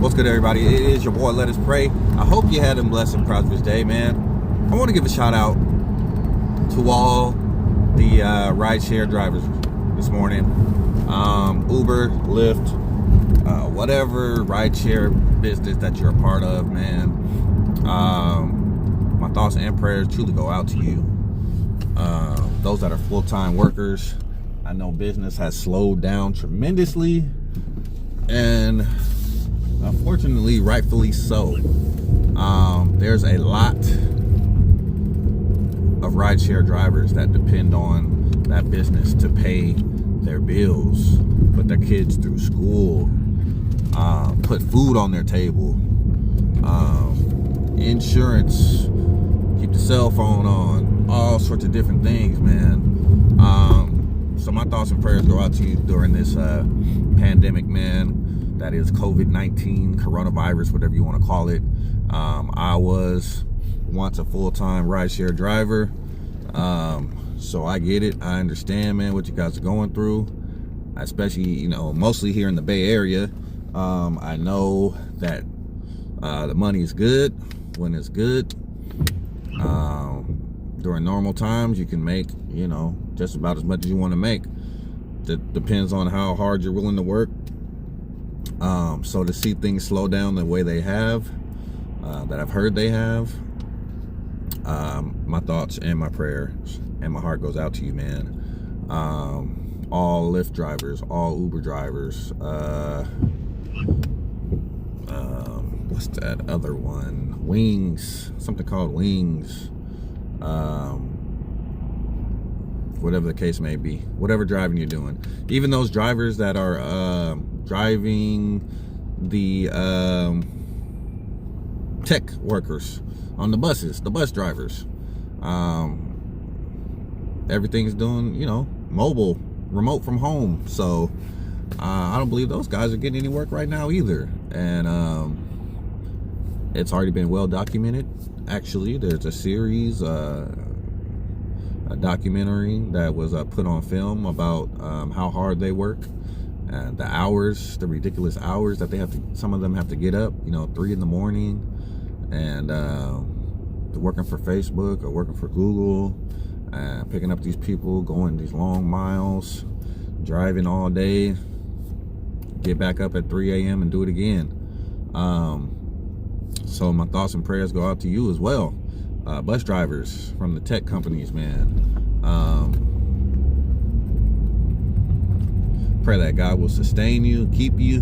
What's good, everybody? It is your boy, Let Us Pray. I hope you had a blessed and prosperous day, man. I want to give a shout out to all the rideshare drivers this morning. Uber, Lyft, whatever rideshare business that you're a part of, man. My thoughts and prayers truly go out to you. Those that are full-time workers, I know business has slowed down tremendously, and unfortunately, rightfully so. There's a lot of rideshare drivers that depend on that business to pay their bills, put their kids through school, put food on their table, insurance, keep the cell phone on, all sorts of different things, man. So my thoughts and prayers go out to you during this pandemic, man. That is COVID-19, coronavirus, whatever you want to call it. I was once a full-time rideshare driver, so I get it. I understand, man, what you guys are going through, especially, mostly here in the Bay Area. I know that the money is good when it's good. During normal times, you can make, just about as much as you want to make. That depends on how hard you're willing to work. So to see things slow down the way they have, that I've heard they have, my thoughts and my prayers and my heart goes out to you, man. All Lyft drivers, all Uber drivers, what's that other one? Wings, something called Wings. Whatever the case may be, whatever driving you're doing, even those drivers that are driving the tech workers on the buses, the bus drivers, everything's doing, mobile, remote from home. So I don't believe those guys are getting any work right now either. And it's already been well documented. Actually, there's a series, a documentary that was put on film about how hard they work, and the hours, the ridiculous hours that they have to, some of them have to get up, 3 in the morning, and they're working for Facebook or working for Google, and picking up these people, going these long miles, driving all day, get back up at 3 a.m. and do it again. So my thoughts and prayers go out to you as well. Bus drivers from the tech companies, man. Pray that God will sustain you, keep you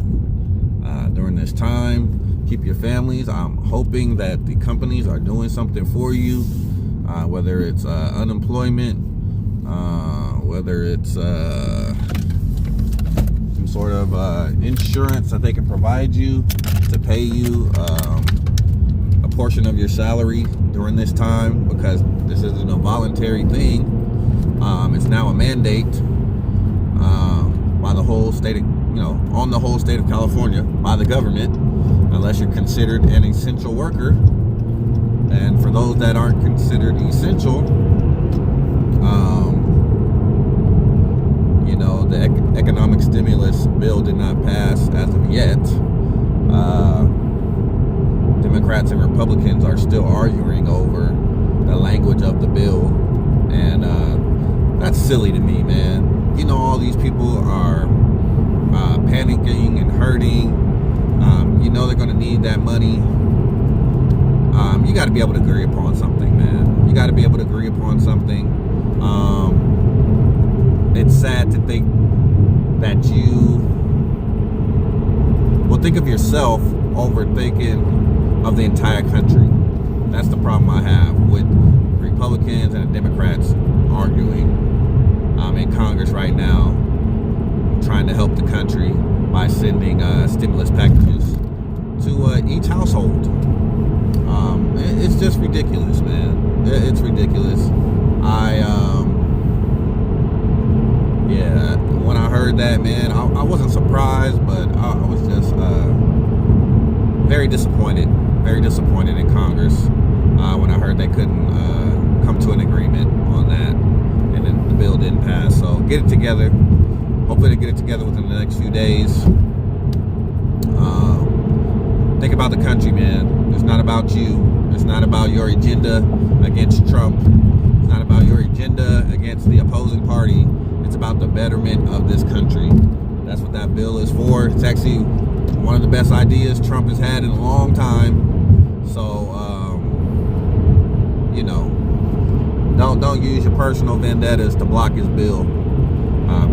during this time, keep your families. I'm hoping that the companies are doing something for you, whether it's unemployment, whether it's some sort of insurance that they can provide you to pay you a portion of your salary during this time, because this isn't a voluntary thing. It's now a mandate by the whole state of, on the whole state of California, by the government, unless you're considered an essential worker. And for those that aren't considered essential, the economic stimulus bill did not pass as of yet. Democrats and Republicans are still arguing over the language of the bill, and that's silly to me, man. All these people are panicking and hurting. They're going to need that money. You got to be able to agree upon something, man. You got to be able to agree upon something. It's sad to think that you will think of yourself over thinking of the entire country. That's the problem I have with Republicans and Democrats arguing in Congress right now, trying to help the country by sending stimulus packages to each household. It's just ridiculous, man. It's ridiculous. When I heard that, man, I wasn't surprised, but I was just very disappointed in Congress when I heard they couldn't come to an agreement on that, and then the bill didn't pass. So get it together. Hopefully they get it together within the next few days. think about the country, man. It's not about you. It's not about your agenda against Trump. It's not about your agenda against the opposing party. It's about the betterment of this country. That's what that bill is for. It's actually one of the best ideas Trump has had in a long time. So, you know, don't use your personal vendettas to block his bill.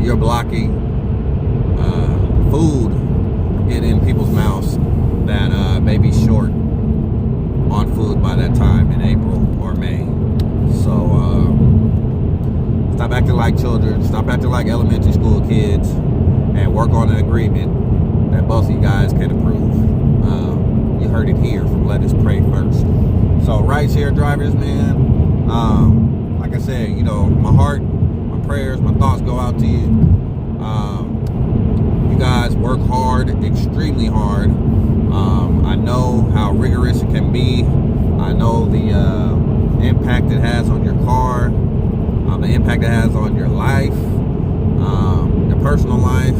You're blocking food from getting in people's mouths that may be short on food by that time in April or May. So stop acting like children, stop acting like elementary school kids, and work on an agreement that both of you guys can approve. You heard it here from Let Us Pray First. So rideshare drivers, man, like I said, you know, my heart, my prayers, my thoughts go out to you. You guys work hard, extremely hard. I know how rigorous it can be. I know the impact it has on your car, the impact it has on your life, your personal life,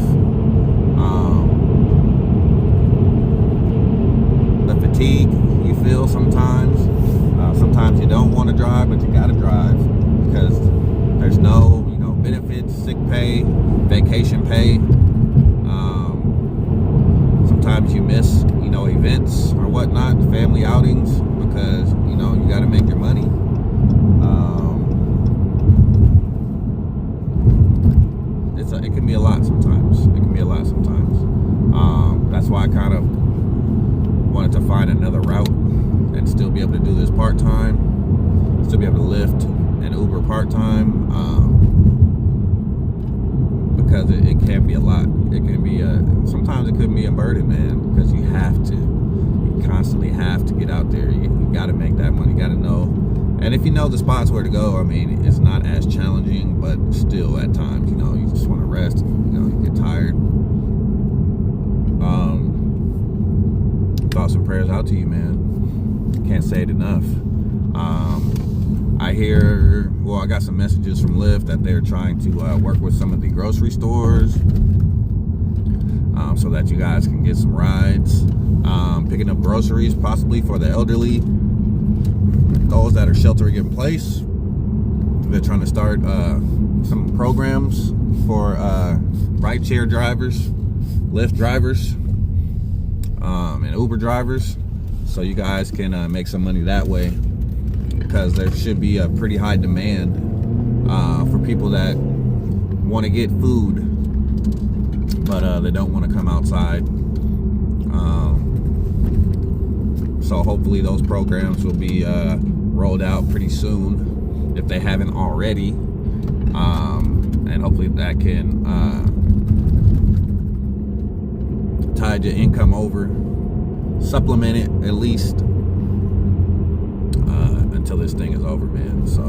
the fatigue you feel sometimes. Sometimes you don't want to drive, but you gotta drive because there's no, you know, benefits, sick pay, vacation pay. Sometimes you miss, you know, events or whatnot, family outings, because, you know, you got to make your money. It can be a lot sometimes. It can be a lot sometimes. That's why I kind of wanted to find another route and still be able to do this part-time, still be able to Lyft and Uber part-time, because it can be a lot. It can be sometimes it could be a burden, man, because you constantly have to get out there. You got to make that money. You got to know, and if you know the spots where to go, I mean, it's not as challenging, but still at times, you know, you just want to rest. You know, you get tired. Thoughts and prayers out to you, man. Can't say it enough. I hear, well, I got some messages from Lyft that they're trying to work with some of the grocery stores so that you guys can get some rides, picking up groceries possibly for the elderly, those that are sheltering in place. They're trying to start some programs for rideshare drivers, Lyft drivers, and Uber drivers, so you guys can make some money that way, because there should be a pretty high demand for people that want to get food, but they don't want to come outside. So hopefully those programs will be rolled out pretty soon, if they haven't already, and hopefully that can tide your income over, supplement it at least until this thing is over, man. So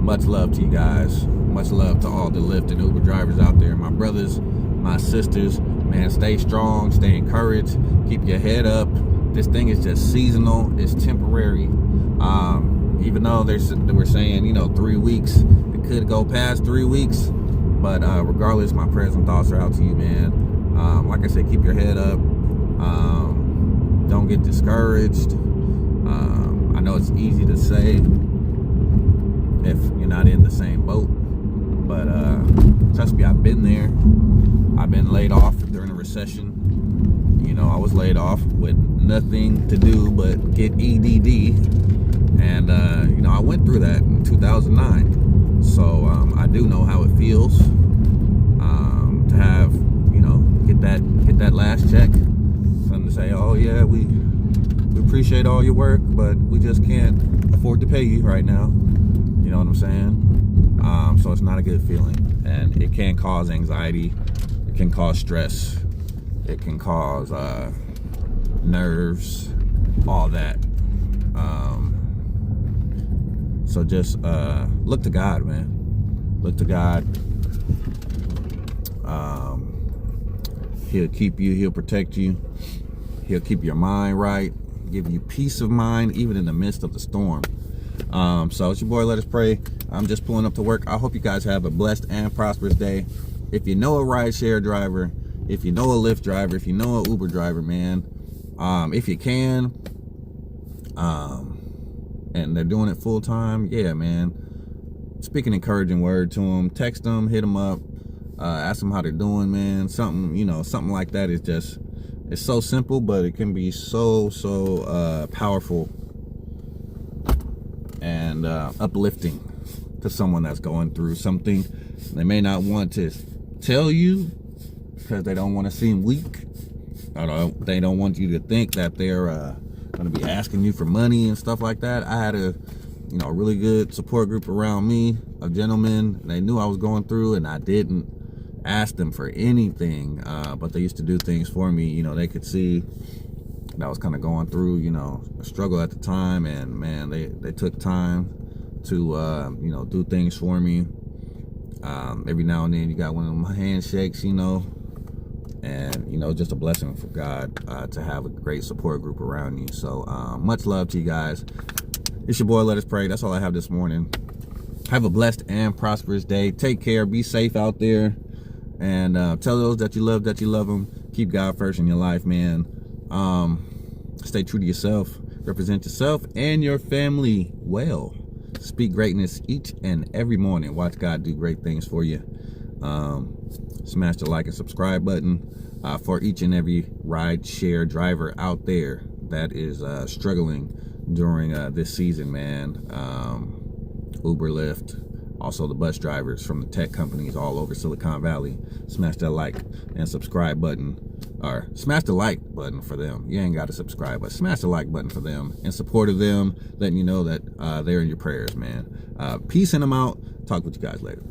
much love to you guys, much love to all the Lyft and Uber drivers out there, my brothers, my sisters, man. Stay strong, stay encouraged, keep your head up. This thing is just seasonal, it's temporary. Even though we're saying, you know, 3 weeks, it could go past 3 weeks, but regardless, my prayers and thoughts are out to you, man. Like I said, keep your head up. Don't get discouraged. I know it's easy to say if you're not in the same boat, but trust me, I've been there. I've been laid off during a recession. You know, I was laid off with nothing to do but get EDD, and you know, I went through that in 2009. So I do know how it feels to have, you know, get that last check, something to say, oh yeah, we appreciate all your work, but we just can't afford to pay you right now. You know what I'm saying? So it's not a good feeling, and it can cause anxiety, it can cause stress, it can cause nerves, all that. So just look to God, man. Look to God. He'll keep you, he'll protect you, he'll keep your mind right, give you peace of mind even in the midst of the storm. So it's your boy, Let Us Pray. I'm just pulling up to work. I hope you guys have a blessed and prosperous day. If you know a rideshare driver, if you know a Lyft driver, if you know a Uber driver, man, if you can, and they're doing it full time, yeah, man, speak an encouraging word to them, text them, hit them up, ask them how they're doing, man. Something, you know, something like that is just, it's so simple, but it can be so powerful and uplifting to someone that's going through something. They may not want to tell you because they don't want to seem weak, or they don't want you to think that they're going to be asking you for money and stuff like that. I had a really good support group around me of gentlemen. They knew I was going through, and I didn't ask them for anything, but they used to do things for me. You know, they could see that I was kind of going through, you know, a struggle at the time, and man, they took time to do things for me. Every now and then you got one of my handshakes, you know, and you know, just a blessing for God to have a great support group around you. So much love to you guys. It's your boy, Let Us Pray. That's all I have this morning. Have a blessed and prosperous day. Take care. Be safe out there, and tell those that you love them. Keep God first in your life, man. Stay true to yourself. Represent yourself and your family well. Speak greatness each and every morning. Watch God do great things for you. Smash the like and subscribe button for each and every ride-share driver out there that is struggling during this season, man. Uber, Lyft, also the bus drivers from the tech companies all over Silicon Valley. Smash that like and subscribe button, or smash the like button for them. You ain't got to subscribe, but smash the like button for them in support of them, letting you know that they're in your prayers, man. Peace in them out. Talk with you guys later.